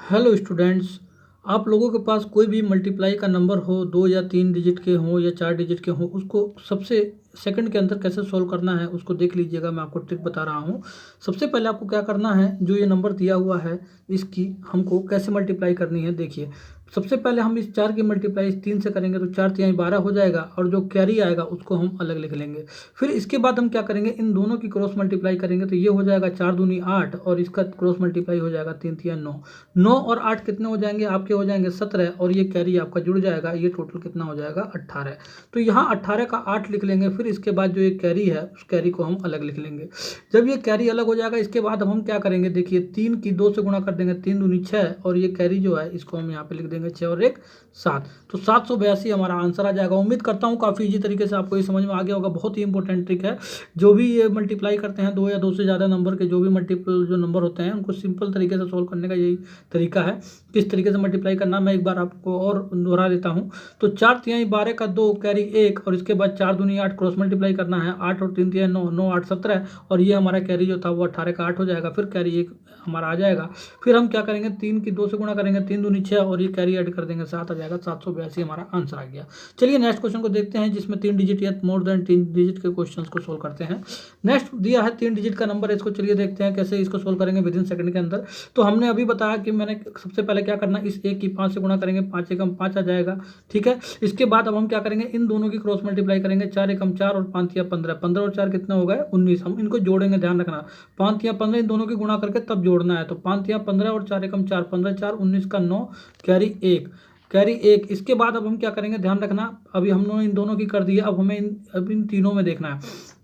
Hello students. आप लोगों के पास कोई भी मल्टीप्लाई का नंबर हो, 2 या 3 डिजिट के हों या 4 डिजिट के हों, उसको सबसे सेकंड के अंदर कैसे सॉल्व करना है उसको देख लीजिएगा। मैं आपको ट्रिक बता रहा हूँ। सबसे पहले आपको क्या करना है, जो ये नंबर दिया हुआ है इसकी हमको कैसे मल्टीप्लाई करनी है। देखिए, सबसे पहले हम इस 4 की मल्टीप्लाई इस 3 से करेंगे तो 4 तिहाई 12 हो जाएगा, और जो कैरी आएगा उसको हम अलग लिख लेंगे। फिर इसके बाद हम क्या करेंगे, इन दोनों की क्रॉस मल्टीप्लाई करेंगे तो ये हो जाएगा 4 दूनी 8, और इसका क्रॉस मल्टीप्लाई हो जाएगा 3 तिहाई 9। 9 और 8 कितने हो जाएंगे आपके, हो जाएंगे 17, और ये कैरी आपका जुड़ जाएगा। ये टोटल कितना हो जाएगा 18। तो यहाँ 18 का 8 लिख लेंगे। फिर इसके बाद जो ये कैरी है उस कैरी को हम अलग लिख लेंगे। जब ये कैरी अलग हो जाएगा इसके बाद हम क्या करेंगे, देखिए 3 की 2 से गुणा कर देंगे, 3 दूनी 6, और ये कैरी जो है इसको हम यहाँ पे लिख देंगे 6 और 1 7। तो 782 हमारा आंसर आ जाएगा। उम्मीद करता हूँ काफ़ी इजी तरीके से आपको ये समझ में आ गया होगा। बहुत ही इंपॉर्टेंट ट्रिक है। जो भी ये मल्टीप्लाई करते हैं 2 या 2 से ज़्यादा नंबर के, जो भी मल्टीपल जो नंबर होते हैं उनको सिंपल तरीके से सोल्व करने का यही तरीका है। किस तरीके से मल्टीप्लाई करना मैं एक बार आपको और दोहरा देता हूँ। तो 4 तिहाई 12 का 2 कैरी 1, और इसके बाद 4 दूनी 8 क्रॉस मल्टीप्लाई करना है। 8 और 3 तिहाई 9, 9 8 17, और ये हमारा कैरी जो था वो 18 का 8 हो जाएगा। फिर कैरी 1 हमारा आ जाएगा। फिर हम क्या करेंगे, 3 की 2 से गुणा करेंगे, 3 दूनी 6, और ये कैरी ऐड कर देंगे 7 आ जाएगा। 782 हमारा आंसर आ गया। चलिए नेक्स्ट क्वेश्चन को देखते हैं, जिसमें 3 डिजिट या मोर देन 3 डिजिट के क्वेश्चन को सोल्व करते हैं। नेक्स्ट दिया है 3 डिजिट का नंबर, इसको चलिए देखते हैं कैसे इसको सोल्व करेंगे विद इन सेकंड के अंदर। तो हमने अभी बताया कि मैंने सबसे पहले क्या करना, इस 1 की 5 से गुणा करेंगे, 5 एकम 5 आ जाएगा। ठीक है। इसके बाद अब हम क्या करेंगे, इन दोनों की क्रॉस मल्टीप्लाई करेंगे। 4 एकम 4 और 5 या 15, 15 और 4 कितना हो गए 19। हम इनको जोड़ेंगे, ध्यान रखना 5 या 15 इन दोनों की गुणा करके तब जोड़ना है। तो 5 या 15 और 4 एकम 4, 15 4 19 का 9, कैरी 1, कैरी 1। इसके बाद अब हम क्या करेंगे, ध्यान रखना, अभी हमने इन दोनों की कर दी है, अब इन तीनों में देखना है।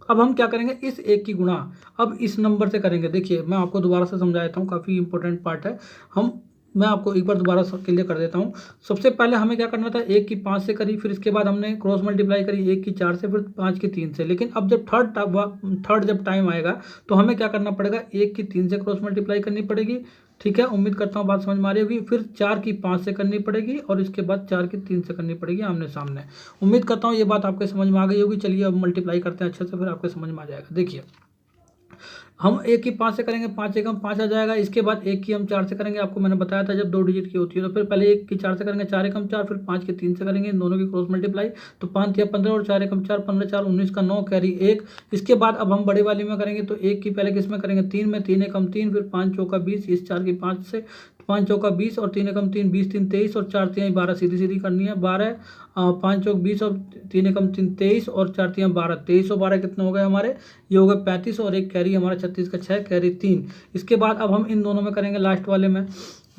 अब हम क्या करेंगे, इस 1 की गुणा अब इस नंबर से करेंगे। देखिए मैं आपको दोबारा से समझा देता हूँ, काफ़ी इंपॉर्टेंट पार्ट है। मैं आपको एक बार दोबारा क्लियर कर देता हूँ। सबसे पहले हमें क्या करना था, 1 की 5 से करी, फिर इसके बाद हमने क्रॉस मल्टीप्लाई करी 1 की 4 से, फिर 5 की 3 से। लेकिन अब जब थर्ड जब टाइम आएगा तो हमें क्या करना पड़ेगा, 1 की 3 से क्रॉस मल्टीप्लाई करनी पड़ेगी। ठीक है, उम्मीद करता हूँ बात समझ में आ रही होगी। फिर 4 की 5 से करनी पड़ेगी, और इसके बाद 4 की 3 से करनी पड़ेगी आमने सामने। उम्मीद करता हूँ ये बात आपके समझ में आ गई होगी। चलिए अब मल्टीप्लाई करते हैं अच्छे से, फिर आपके समझ में आ जाएगा। देखिए हम 1 की 5 से करेंगे, 5 एकम 5 आ जाएगा। इसके बाद 1 की हम 4 से करेंगे, आपको मैंने बताया था जब 2 डिजिट की होती है। तो फिर पहले 1 की 4 से करेंगे, 4 एकम 4, फिर 5 की 3 से करेंगे, इन दोनों की क्रॉस मल्टीप्लाई। तो 5 या 15 और 4 एकम 4, 15 4 19 का 9, कैरी 1। इसके बाद अब हम बड़े वाली में करेंगे, तो 1 की पहले किस में करेंगे, 3 में, 3 एकम 3, फिर 5 चौका 20, इस 4 की 5 से 5 चौका 20, और 3 एकम 3 20 3 23, और 4 तिहाई 12 सीधी सीधी करनी है। 12 5 चौक 20, और 3 एकम 3 23, और 4 तिहाई 12, 23 और 12 कितने हो गए हमारे, ये हो गए 35, और एक कैरी हमारा 36 का 6, कैरी 3। इसके बाद अब हम इन दोनों में करेंगे लास्ट वाले में।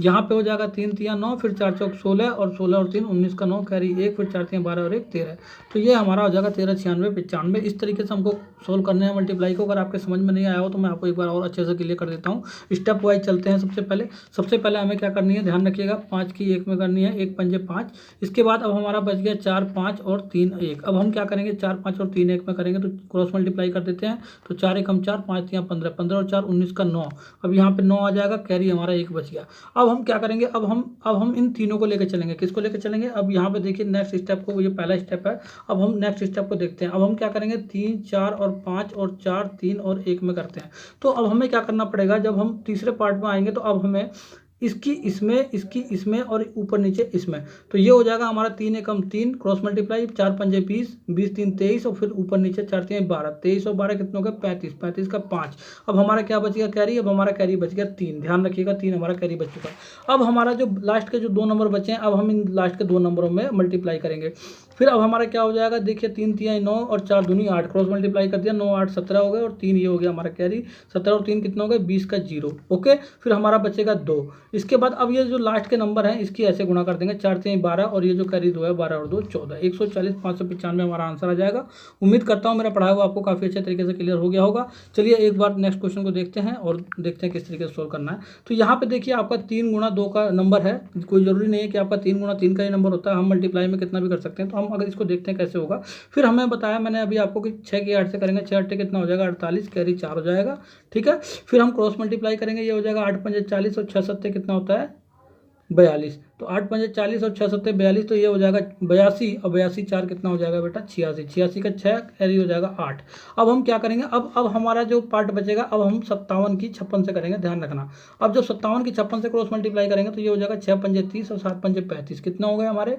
यहाँ पे हो जाएगा 3 तिया 9, फिर 4 चौक 16, और 16 और 3 19 का 9, कैरी 1, फिर 4 तिया 12 और 1 13। तो ये हमारा हो जाएगा 13 96 95। इस तरीके से हमको सोल्व करने हैं मल्टीप्लाई को। अगर आपके समझ में नहीं आया हो तो मैं आपको एक बार और अच्छे से क्लियर कर देता हूँ। स्टेप वाइज चलते हैं। सबसे पहले हमें क्या करनी है, ध्यान रखिएगा, 5 की 1 में करनी है, 1 पंजे 5। इसके बाद अब हमारा बच गया 4 5 और 3 1। अब हम क्या करेंगे, 4 5 और 3 1 में करेंगे, तो क्रॉस मल्टीप्लाई कर देते हैं। तो 4 एकम 4, 5 तिया 15, 15 और 4 19 का 9। अब यहाँ पे 9 आ जाएगा, कैरी हमारा 1 बच गया। अब हम क्या करेंगे, अब हम इन तीनों को लेकर चलेंगे। किसको लेकर चलेंगे, अब यहाँ पे देखिए नेक्स्ट स्टेप को, ये पहला स्टेप है। अब हम नेक्स्ट स्टेप को देखते हैं। अब हम क्या करेंगे, 3 4 और 5 और 4 3 और 1 में करते हैं। तो अब हमें क्या करना पड़ेगा, जब हम तीसरे पार्ट में आएंगे तो अब हमें इसकी इसमें और ऊपर नीचे इसमें। तो ये हो जाएगा हमारा 3 एकम 3 क्रॉस मल्टीप्लाई, 4 पंजे 20, 20 3 23, और फिर ऊपर नीचे 4 3 12, 23 और 12 कितने हो गए 35, 35 का 5। अब हमारा क्या बच गया कैरी, अब हमारा कैरी बच गया 3। ध्यान रखिएगा 3 हमारा कैरी बच चुका। अब हमारा जो लास्ट के जो 2 नंबर बचे हैं, अब हम इन लास्ट के 2 नंबरों में मल्टीप्लाई करेंगे। फिर अब हमारा क्या हो जाएगा, देखिए 3 तिहाई 9 और 4 दूनी 8, क्रॉस मल्टीप्लाई कर दिया, 9 8 17 हो गए, और 3 ये हो गया हमारा कैरी। 17 और 3 कितना हो गए 20 का 0। ओके, फिर हमारा बचेगा 2। इसके बाद अब ये जो लास्ट के नंबर हैं इसकी ऐसे गुणा कर देंगे, 4 तिहाई 12, और ये जो कैरी 2 है 12 और 2 14, 140 595 हमारा आंसर आ जाएगा। उम्मीद करता हूँ मेरा पढ़ाया हुआ आपको काफ़ी अच्छे तरीके से क्लियर हो गया होगा। चलिए एक बार नेक्स्ट क्वेश्चन को देखते हैं और देखते हैं किस तरीके से सोल्व करना है। तो यहाँ पे देखिए आपका 3 गुणा 2 का नंबर है। कोई जरूरी नहीं है कि आपका 3 गुणा 3 का ही नंबर होता है, हम मल्टीप्लाई में कितना भी कर सकते हैं। तो हम अगर इसको देखते हैं कैसे होगा। फिर हमें बताया मैंने अभी आपको कि 6 की 8 से करेंगे, 6 8 कितना हो जाएगा 48, कैरी 4 हो जाएगा। ठीक है, फिर हम क्रॉस मल्टीप्लाई करेंगे, ये हो जाएगा 8 5 40, और 6 7 कितना होता है 42। तो 8 पंजे 40 और 6 सत्ते 42, तो ये हो जाएगा 82, और 82 4 कितना हो जाएगा बेटा 86, 86 का 6 कैरी हो जाएगा 8। अब हम क्या करेंगे, अब हमारा जो पार्ट बचेगा, अब हम 57 की 56 से करेंगे, ध्यान रखना। अब जब 57 की 56 से क्रॉस मल्टीप्लाई करेंगे तो ये हो जाएगा 6 पंजे 30 और 7 पंजे 35, कितना हो गया हमारे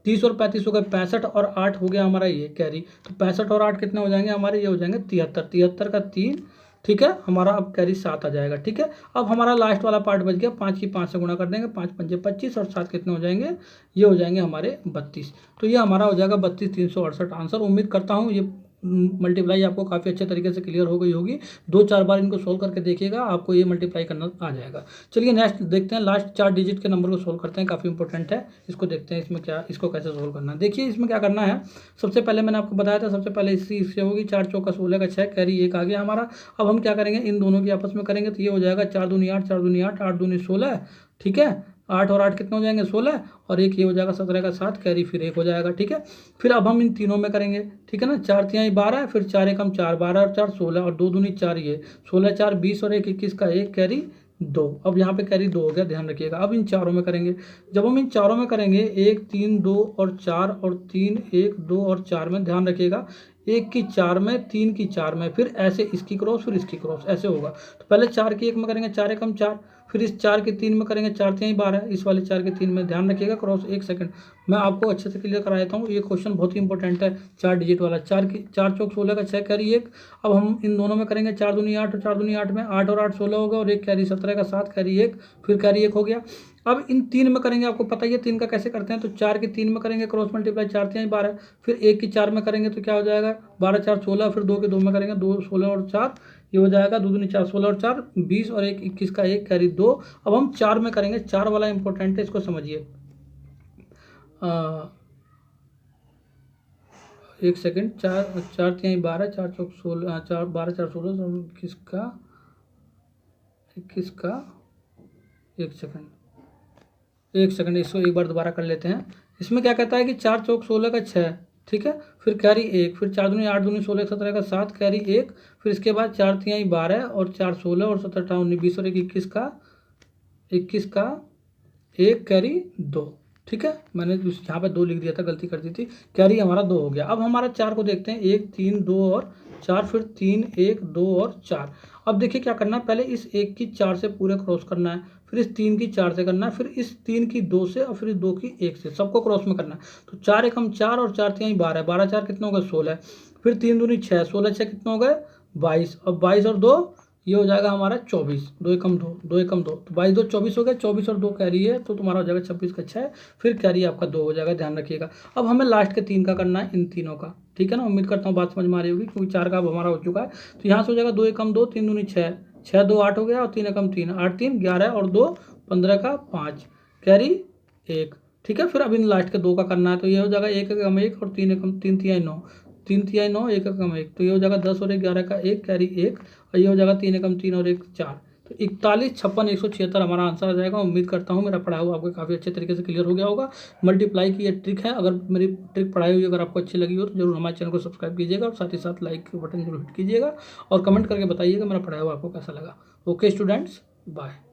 30 और 35 हो गए 65, और 8 हो गया हमारा ये कैरी। तो 65 और 8 कितने हो जाएंगे हमारे, ये हो जाएंगे 73, 73 का 3, ठीक है, हमारा अब कैरी 7 आ जाएगा। ठीक है, अब हमारा लास्ट वाला पार्ट बच गया, 5 की 5 से गुणा कर देंगे, 5 पंजे 25 और 7 कितने हो जाएंगे, ये हो जाएंगे हमारे 32। तो ये हमारा हो जाएगा 32,368 आंसर। उम्मीद करता हूँ ये मल्टीप्लाई आपको काफ़ी अच्छे तरीके से क्लियर हो गई होगी। 2-4 बार इनको सोल्व करके देखिएगा, आपको ये मल्टीप्लाई करना आ जाएगा। चलिए नेक्स्ट देखते हैं, लास्ट 4 डिजिट के नंबर को सोल्व करते हैं, काफ़ी इंपॉर्टेंट है। इसको देखते हैं इसमें क्या, इसको कैसे सोल्व करना है। देखिए इसमें क्या करना है, सबसे पहले मैंने आपको बताया था, सबसे पहले इससे होगी 4 चौका 16 का 6 कैरी 1 आ गया हमारा। अब हम क्या करेंगे, इन दोनों की आपस में करेंगे, तो ये हो जाएगा 4 दूनी 8, 4 दूनी 8, 8 दूनी 16, ठीक है, 8 और 8 कितने हो जाएंगे 16, और एक ये हो जाएगा 17 का 7 कैरी फिर 1 हो जाएगा। ठीक है, फिर अब हम इन तीनों में करेंगे, ठीक है ना, 4 तिहाई 12, फिर 4 एकम 4, 12 और 4 16, और 2 दूनी 4, ये 16 4 20 और 1 21 का 1 कैरी 2। अब यहाँ पे कैरी 2 हो गया, ध्यान रखिएगा। अब इन चारों में करेंगे, जब हम इन चारों में करेंगे 1 3 2 और 4 और 3 1 2 और 4 में, ध्यान रखिएगा, 1 की 4 में, 3 की 4 में, फिर ऐसे इसकी क्रॉस फिर इसकी क्रॉस, ऐसे होगा। तो पहले 4 की 1 में करेंगे, 4 एकम 4, फिर इस 4 के 3 में करेंगे, 4 तिहाई 12, इस वाले 4 के 3 में, ध्यान रखिएगा क्रॉस। 1 सेकंड मैं आपको अच्छे से क्लियर करा देता हूँ, ये क्वेश्चन बहुत ही इंपॉर्टेंट है, 4 डिजिट वाला। 4 चौक 16 का 6 कैरी 1। अब हम इन दोनों में करेंगे, 4 दूनी 8 और 4 दूनी 8 में, 8 और 8 16 होगा, और 1 कैरी 17 का 7 कैरी 1, फिर कैरी 1 हो गया। अब इन 3 में करेंगे, आपको पता ही है 3 का कैसे करते हैं, तो 4 के 3 में करेंगे क्रॉस मल्टीप्लाई, 4 तिहाई 12, फिर 1 की 4 में करेंगे तो क्या हो जाएगा 12 4 16, फिर 2 के 2 में करेंगे, 2 16 और 4, ये हो जाएगा 2 दूनी 4 16 और 4 20, और 1 21 का 1 कैरी 2। अब हम 4 में करेंगे, 4 वाला इंपॉर्टेंट है, इसको समझिए। 1 सेकंड, 4 तिहाई 12, 4 चौक 16, 4 12 4 16, 21 का 1 सेकंड, 1 सेकंड, इसको एक बार दोबारा कर लेते हैं। इसमें क्या कहता है कि 4 चौक 16 का 6, ठीक है, फिर कैरी 1, फिर 4 दूनी 8 दूनी 16 17 का 7 कैरी 1, फिर इसके बाद 4 तिहाई 12 और 4 16 और 17 18 19 20 और 1 21 का 1 कैरी 2। ठीक है, मैंने यहाँ पे 2 लिख दिया था, गलती कर दी थी, कैरी हमारा 2 हो गया। अब हमारा 4 को देखते हैं, 1 3 2 और 4, फिर 3 1 2 और 4। अब देखिए क्या करना है, पहले इस 1 की 4 से पूरे क्रॉस करना है, फिर इस 3 की 4 से करना है, फिर इस 3 की 2 से, और फिर इस 2 की 1 से, सबको क्रॉस में करना है। तो 4 एकम 4 और 4 तिहाई 12, 12 4 कितने हो गए 16, फिर 3 दूनी 6, 16 6 कितने हो गए 22, और 22 और 2 ये हो जाएगा हमारा 24, 2 एकम 2, 2 एकम 2, तो 22 2 24 हो गया, 24 और 2 कैरी है, तो तुम्हारा हो जाएगा 26 का 6, फिर कैरी आपका 2 हो जाएगा, ध्यान रखिएगा। अब हमें लास्ट के 3 का करना है, इन तीनों का, ठीक है ना। उम्मीद करता हूँ बात समझ में आ रही होगी, क्योंकि 4 का अब हमारा हो चुका है। तो यहाँ से हो जाएगा 2 एकम 2, 3 दूनी 6, 6 2 8 हो गया, और 3 एकम 3, 8 3 11 और 2 15 का 5 कैरी 1, ठीक है। फिर अब इन लास्ट के 2 का करना है, तो ये हो जाएगा 1 एकम 1 और 3 एकम 3 तिहाई 9, 3 तिहाई 9 1 एकम 1, तो ये हो जाएगा 10 और 11 का 1 कैरी 1, और ये हो जाएगा 3 एकम 3 और 1 4, तो 41 56 176 हमारा आंसर आ जाएगा। उम्मीद करता हूँ मेरा पढ़ाया हुआ आपको काफ़ी अच्छे तरीके से क्लियर हो गया होगा। मल्टीप्लाई की ये ट्रिक है, अगर मेरी ट्रिक पढ़ाई हुई अगर आपको अच्छी लगी हो तो जरूर हमारे चैनल को सब्सक्राइब कीजिएगा, और साथ ही साथ लाइक बटन जरूर हिट कीजिएगा, और कमेंट करके बताइएगा मेरा पढ़ाया हुआ आपको कैसा लगा। Okay students, bye.